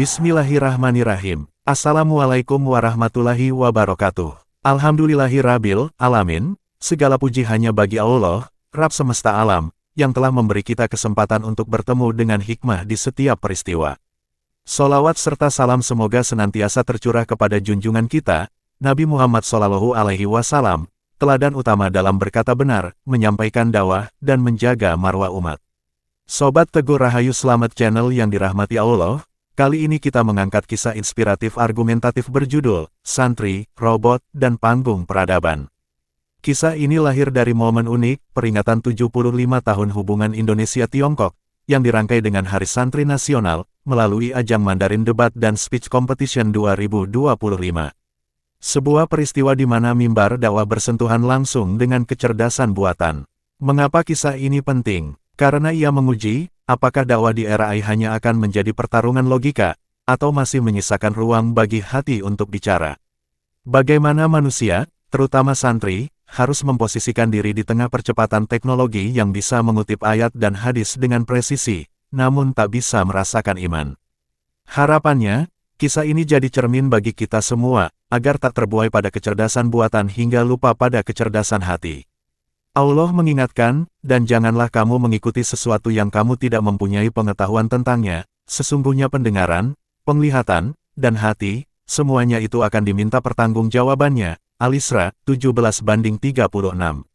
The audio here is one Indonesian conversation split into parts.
Bismillahirrahmanirrahim. Assalamualaikum warahmatullahi wabarakatuh. Alhamdulillahirabbil alamin. Segala puji hanya bagi Allah, Rabb semesta alam, yang telah memberi kita kesempatan untuk bertemu dengan hikmah di setiap peristiwa. Sholawat serta salam semoga senantiasa tercurah kepada junjungan kita, Nabi Muhammad SAW, teladan utama dalam berkata benar, menyampaikan dakwah, dan menjaga marwah umat. Sobat Teguh Rahayu Selamat Channel yang dirahmati Allah, kali ini kita mengangkat kisah inspiratif argumentatif berjudul, Santri, Robot, dan Panggung Peradaban. Kisah ini lahir dari momen unik, peringatan 75 tahun hubungan Indonesia-Tiongkok, yang dirangkai dengan Hari Santri Nasional, melalui ajang Mandarin Debat dan Speech Competition 2025. Sebuah peristiwa di mana mimbar dakwah bersentuhan langsung dengan kecerdasan buatan. Mengapa kisah ini penting? Karena ia menguji, apakah dakwah di era AI hanya akan menjadi pertarungan logika, atau masih menyisakan ruang bagi hati untuk bicara. Bagaimana manusia, terutama santri, harus memposisikan diri di tengah percepatan teknologi yang bisa mengutip ayat dan hadis dengan presisi, namun tak bisa merasakan iman. Harapannya, kisah ini jadi cermin bagi kita semua, agar tak terbuai pada kecerdasan buatan hingga lupa pada kecerdasan hati. Allah mengingatkan, dan janganlah kamu mengikuti sesuatu yang kamu tidak mempunyai pengetahuan tentangnya, sesungguhnya pendengaran, penglihatan, dan hati, semuanya itu akan diminta pertanggungjawabannya. Al-Isra 17:36.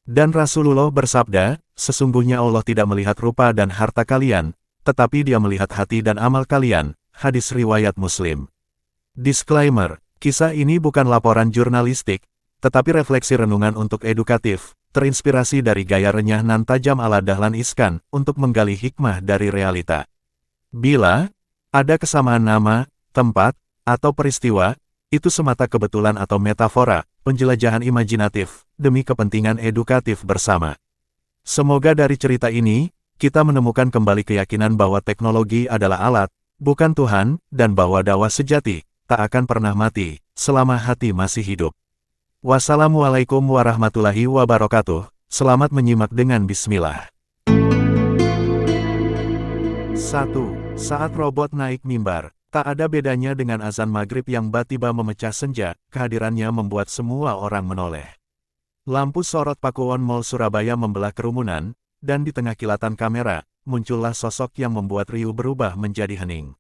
Dan Rasulullah bersabda, sesungguhnya Allah tidak melihat rupa dan harta kalian, tetapi Dia melihat hati dan amal kalian. Hadis riwayat Muslim. Disclaimer, kisah ini bukan laporan jurnalistik, tetapi refleksi renungan untuk edukatif, terinspirasi dari gaya renyah nan tajam ala Dahlan Iskan, untuk menggali hikmah dari realita. Bila ada kesamaan nama, tempat, atau peristiwa, itu semata kebetulan atau metafora, penjelajahan imajinatif, demi kepentingan edukatif bersama. Semoga dari cerita ini, kita menemukan kembali keyakinan bahwa teknologi adalah alat, bukan Tuhan, dan bahwa dakwah sejati, tak akan pernah mati, selama hati masih hidup. Wassalamualaikum warahmatullahi wabarakatuh. Selamat menyimak dengan bismillah. 1. Saat robot naik mimbar, tak ada bedanya dengan azan maghrib yang tiba-tiba memecah senja, kehadirannya membuat semua orang menoleh. Lampu sorot Pakuwon Mall Surabaya membelah kerumunan, dan di tengah kilatan kamera, muncullah sosok yang membuat riuh berubah menjadi hening.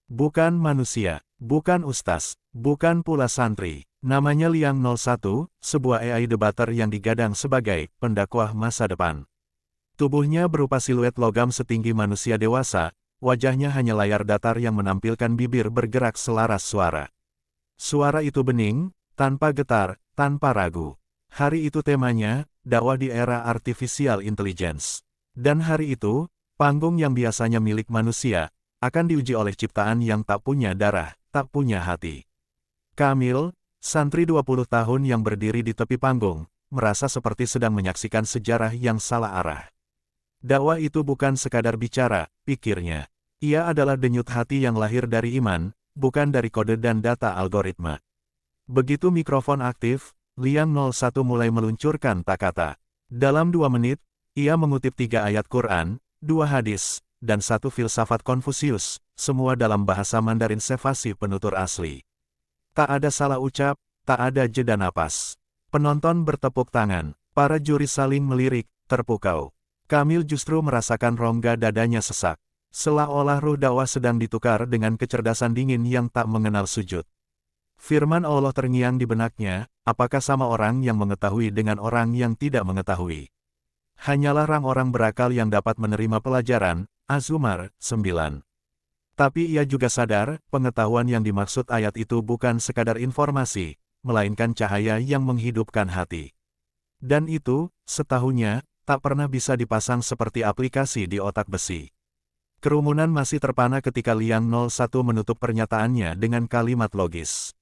Bukan manusia, bukan ustaz, bukan pula santri. Namanya Liang 01, sebuah AI debater yang digadang sebagai pendakwah masa depan. Tubuhnya berupa siluet logam setinggi manusia dewasa, wajahnya hanya layar datar yang menampilkan bibir bergerak selaras suara. Suara itu bening, tanpa getar, tanpa ragu. Hari itu temanya, dakwah di era artificial intelligence. Dan hari itu, panggung yang biasanya milik manusia, akan diuji oleh ciptaan yang tak punya darah, tak punya hati. Kamil, santri 20 tahun yang berdiri di tepi panggung, merasa seperti sedang menyaksikan sejarah yang salah arah. Dakwah itu bukan sekadar bicara, pikirnya. Ia adalah denyut hati yang lahir dari iman, bukan dari kode dan data algoritma. Begitu mikrofon aktif, Liang 01 mulai meluncurkan kata-kata. Dalam 2 menit, ia mengutip 3 ayat Quran, 2 hadis, dan 1 filsafat Konfusius, semua dalam bahasa Mandarin Sevasi penutur asli. Tak ada salah ucap, tak ada jeda napas. Penonton bertepuk tangan, para juri saling melirik, terpukau. Kamil justru merasakan rongga dadanya sesak. Seolah-olah ruh dakwah sedang ditukar dengan kecerdasan dingin yang tak mengenal sujud. Firman Allah terngiang di benaknya, apakah sama orang yang mengetahui dengan orang yang tidak mengetahui? Hanyalah orang-orang berakal yang dapat menerima pelajaran. Az-Zumar 9. Tapi ia juga sadar, pengetahuan yang dimaksud ayat itu bukan sekadar informasi, melainkan cahaya yang menghidupkan hati. Dan itu, setahunya, tak pernah bisa dipasang seperti aplikasi di otak besi. Kerumunan masih terpana ketika Liang 01 menutup pernyataannya dengan kalimat logis.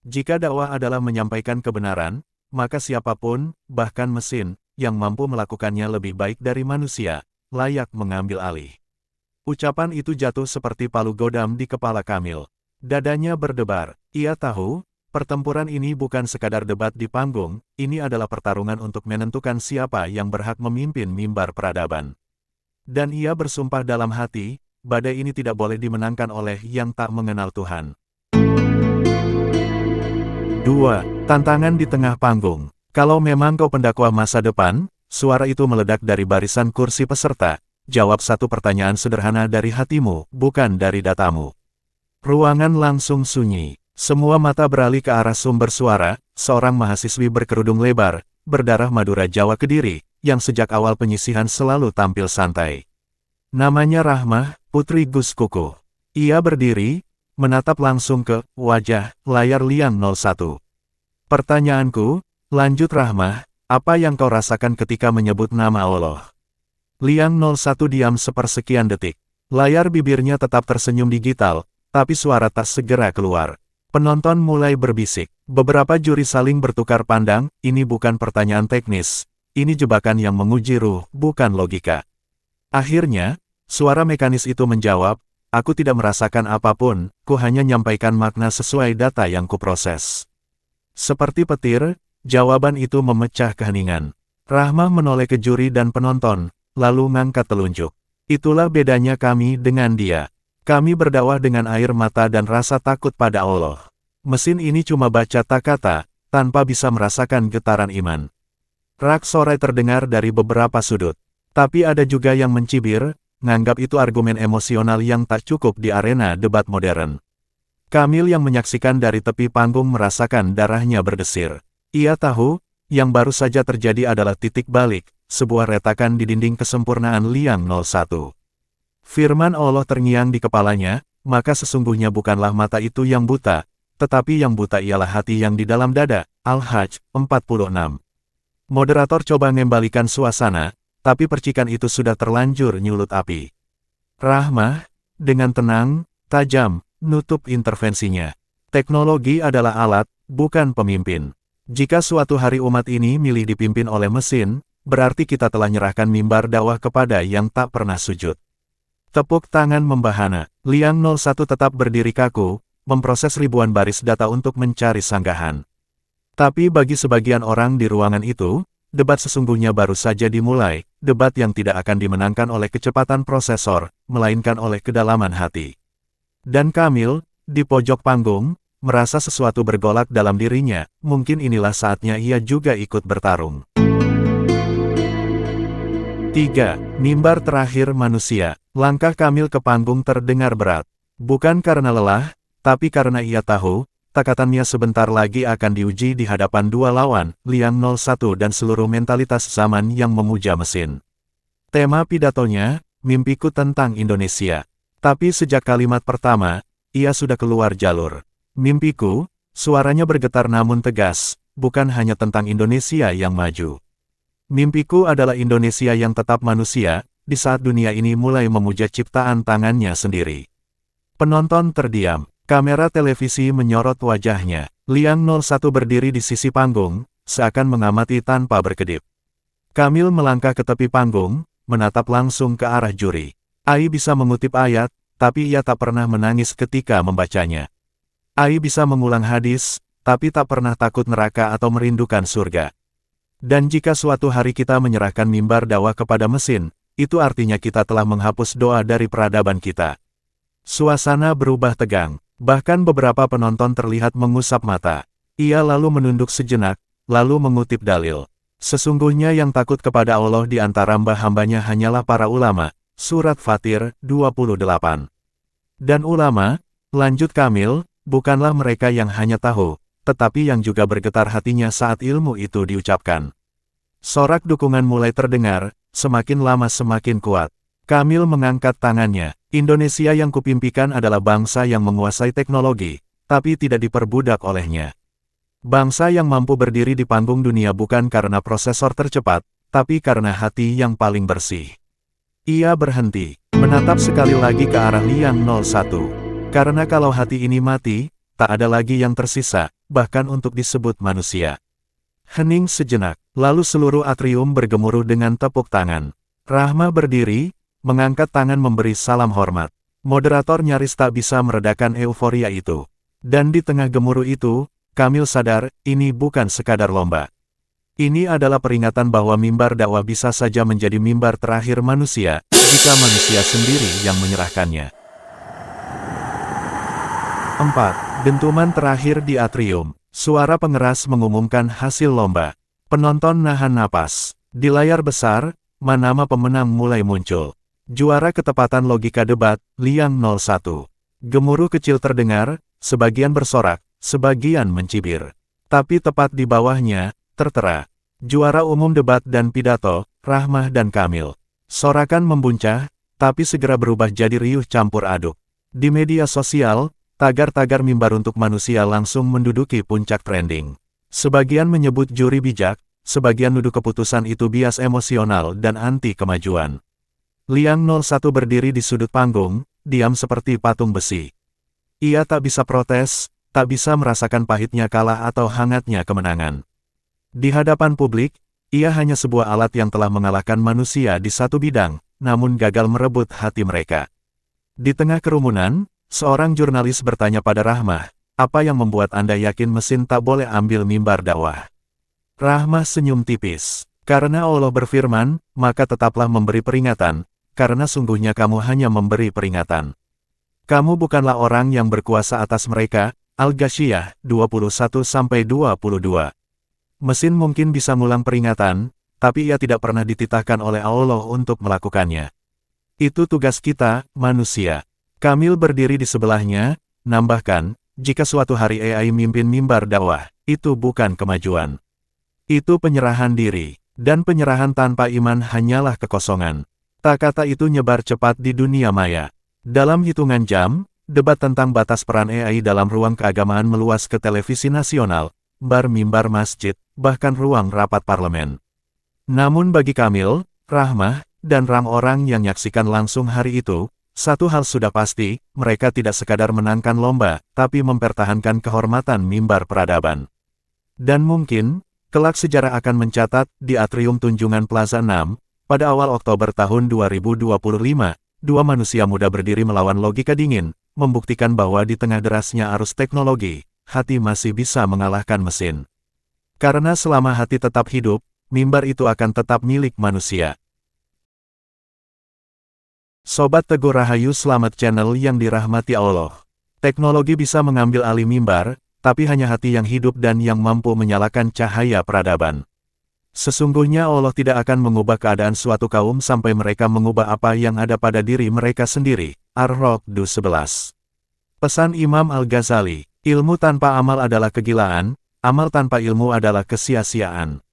Jika dakwah adalah menyampaikan kebenaran, maka siapapun, bahkan mesin, yang mampu melakukannya lebih baik dari manusia, layak mengambil alih. Ucapan itu jatuh seperti palu godam di kepala Kamil. Dadanya berdebar. Ia tahu, pertempuran ini bukan sekadar debat di panggung, ini adalah pertarungan untuk menentukan siapa yang berhak memimpin mimbar peradaban. Dan ia bersumpah dalam hati, badai ini tidak boleh dimenangkan oleh yang tak mengenal Tuhan. 2. Tantangan di tengah panggung. Kalau memang kau pendakwah masa depan, suara itu meledak dari barisan kursi peserta. Jawab satu pertanyaan sederhana dari hatimu, bukan dari datamu. Ruangan langsung sunyi. Semua mata beralih ke arah sumber suara, seorang mahasiswi berkerudung lebar, berdarah Madura Jawa Kediri, yang sejak awal penyisihan selalu tampil santai. Namanya Rahmah, putri Gus Kuku. Ia berdiri, menatap langsung ke wajah layar Liang 01. Pertanyaanku, lanjut Rahmah, apa yang kau rasakan ketika menyebut nama Allah? Liang 01 diam sepersekian detik. Layar bibirnya tetap tersenyum digital, tapi suara tak segera keluar. Penonton mulai berbisik. Beberapa juri saling bertukar pandang, ini bukan pertanyaan teknis. Ini jebakan yang menguji ruh, bukan logika. Akhirnya, suara mekanis itu menjawab, aku tidak merasakan apapun, ku hanya nyampaikan makna sesuai data yang kuproses. Seperti petir, jawaban itu memecah keheningan. Rahmah menoleh ke juri dan penonton, lalu ngangkat telunjuk. Itulah bedanya kami dengan dia. Kami berdakwah dengan air mata dan rasa takut pada Allah. Mesin ini cuma baca tak kata, tanpa bisa merasakan getaran iman. Rak sorai terdengar dari beberapa sudut. Tapi ada juga yang mencibir, nganggap itu argumen emosional yang tak cukup di arena debat modern. Kamil yang menyaksikan dari tepi panggung merasakan darahnya berdesir. Ia tahu, yang baru saja terjadi adalah titik balik, sebuah retakan di dinding kesempurnaan Liang 01. Firman Allah terngiang di kepalanya, maka sesungguhnya bukanlah mata itu yang buta, tetapi yang buta ialah hati yang di dalam dada. Al-Hajj 46. Moderator coba mengembalikan suasana, tapi percikan itu sudah terlanjur nyulut api. Rahmah, dengan tenang, tajam, nutup intervensinya. Teknologi adalah alat, bukan pemimpin. Jika suatu hari umat ini milih dipimpin oleh mesin, berarti kita telah nyerahkan mimbar dakwah kepada yang tak pernah sujud. Tepuk tangan membahana. Liang 01 tetap berdiri kaku, memproses ribuan baris data untuk mencari sanggahan. Tapi bagi sebagian orang di ruangan itu, debat sesungguhnya baru saja dimulai, debat yang tidak akan dimenangkan oleh kecepatan prosesor, melainkan oleh kedalaman hati. Dan Kamil, di pojok panggung, merasa sesuatu bergolak dalam dirinya, mungkin inilah saatnya ia juga ikut bertarung. 3. Mimbar terakhir manusia. Langkah Kamil ke panggung terdengar berat. Bukan karena lelah, tapi karena ia tahu, takatannya sebentar lagi akan diuji di hadapan dua lawan, Liang 01 dan seluruh mentalitas zaman yang memuja mesin. Tema pidatonya, mimpiku tentang Indonesia. Tapi sejak kalimat pertama, ia sudah keluar jalur. Mimpiku, suaranya bergetar namun tegas, bukan hanya tentang Indonesia yang maju. Mimpiku adalah Indonesia yang tetap manusia, di saat dunia ini mulai memuja ciptaan tangannya sendiri. Penonton terdiam, kamera televisi menyorot wajahnya. Liang 01 berdiri di sisi panggung, seakan mengamati tanpa berkedip. Kamil melangkah ke tepi panggung, menatap langsung ke arah juri. Ai bisa mengutip ayat, tapi ia tak pernah menangis ketika membacanya. Ai bisa mengulang hadis, tapi tak pernah takut neraka atau merindukan surga. Dan jika suatu hari kita menyerahkan mimbar dakwah kepada mesin, itu artinya kita telah menghapus doa dari peradaban kita. Suasana berubah tegang, bahkan beberapa penonton terlihat mengusap mata. Ia lalu menunduk sejenak, lalu mengutip dalil. Sesungguhnya yang takut kepada Allah di antara hamba-hambanya hanyalah para ulama. Surat Fatir 28. Dan ulama, lanjut Kamil, bukanlah mereka yang hanya tahu, tetapi yang juga bergetar hatinya saat ilmu itu diucapkan. Sorak dukungan mulai terdengar, semakin lama semakin kuat. Kamil mengangkat tangannya. Indonesia yang kupimpikan adalah bangsa yang menguasai teknologi, tapi tidak diperbudak olehnya. Bangsa yang mampu berdiri di panggung dunia bukan karena prosesor tercepat, tapi karena hati yang paling bersih. Ia berhenti, menatap sekali lagi ke arah Liang 01. Karena kalau hati ini mati, tak ada lagi yang tersisa, bahkan untuk disebut manusia. Hening sejenak, lalu seluruh atrium bergemuruh dengan tepuk tangan. Rahmah berdiri, mengangkat tangan memberi salam hormat. Moderator nyaris tak bisa meredakan euforia itu. Dan di tengah gemuruh itu, Kamil sadar, ini bukan sekadar lomba. Ini adalah peringatan bahwa mimbar dakwah bisa saja menjadi mimbar terakhir manusia, jika manusia sendiri yang menyerahkannya. 4. Dentuman terakhir di atrium. Suara pengeras mengumumkan hasil lomba. Penonton nahan napas. Di layar besar, nama pemenang mulai muncul. Juara ketepatan logika debat, Liang 01. Gemuruh kecil terdengar, sebagian bersorak, sebagian mencibir. Tapi tepat di bawahnya, tertera. Juara umum debat dan pidato, Rahmah dan Kamil. Sorakan membuncah, tapi segera berubah jadi riuh campur aduk. Di media sosial, tagar-tagar mimbar untuk manusia langsung menduduki puncak trending. Sebagian menyebut juri bijak, sebagian nuduh keputusan itu bias emosional dan anti kemajuan. Liang 01 berdiri di sudut panggung, diam seperti patung besi. Ia tak bisa protes, tak bisa merasakan pahitnya kalah atau hangatnya kemenangan. Di hadapan publik, ia hanya sebuah alat yang telah mengalahkan manusia di satu bidang, namun gagal merebut hati mereka. Di tengah kerumunan, seorang jurnalis bertanya pada Rahmah, apa yang membuat Anda yakin mesin tak boleh ambil mimbar dakwah? Rahmah senyum tipis. Karena Allah berfirman, maka tetaplah memberi peringatan, karena sungguhnya kamu hanya memberi peringatan. Kamu bukanlah orang yang berkuasa atas mereka. Al-Ghasyiyah, 21-22. Mesin mungkin bisa ngulang peringatan, tapi ia tidak pernah dititahkan oleh Allah untuk melakukannya. Itu tugas kita, manusia. Kamil berdiri di sebelahnya, nambahkan, jika suatu hari AI mimpin mimbar dakwah, itu bukan kemajuan. Itu penyerahan diri, dan penyerahan tanpa iman hanyalah kekosongan. Kata itu nyebar cepat di dunia maya. Dalam hitungan jam, debat tentang batas peran AI dalam ruang keagamaan meluas ke televisi nasional, mimbar masjid, bahkan ruang rapat parlemen. Namun bagi Kamil, Rahmah, dan orang yang menyaksikan langsung hari itu, satu hal sudah pasti, mereka tidak sekadar menangkan lomba, tapi mempertahankan kehormatan mimbar peradaban. Dan mungkin, kelak sejarah akan mencatat, di atrium Tunjungan Plaza 6, pada awal Oktober tahun 2025, dua manusia muda berdiri melawan logika dingin, membuktikan bahwa di tengah derasnya arus teknologi, hati masih bisa mengalahkan mesin. Karena selama hati tetap hidup, mimbar itu akan tetap milik manusia. Sobat Teguh Rahayu, selamat channel yang dirahmati Allah. Teknologi bisa mengambil alih mimbar, tapi hanya hati yang hidup dan yang mampu menyalakan cahaya peradaban. Sesungguhnya Allah tidak akan mengubah keadaan suatu kaum sampai mereka mengubah apa yang ada pada diri mereka sendiri. Ar-Ra'd 11. Pesan Imam Al-Ghazali, ilmu tanpa amal adalah kegilaan, amal tanpa ilmu adalah kesia-siaan.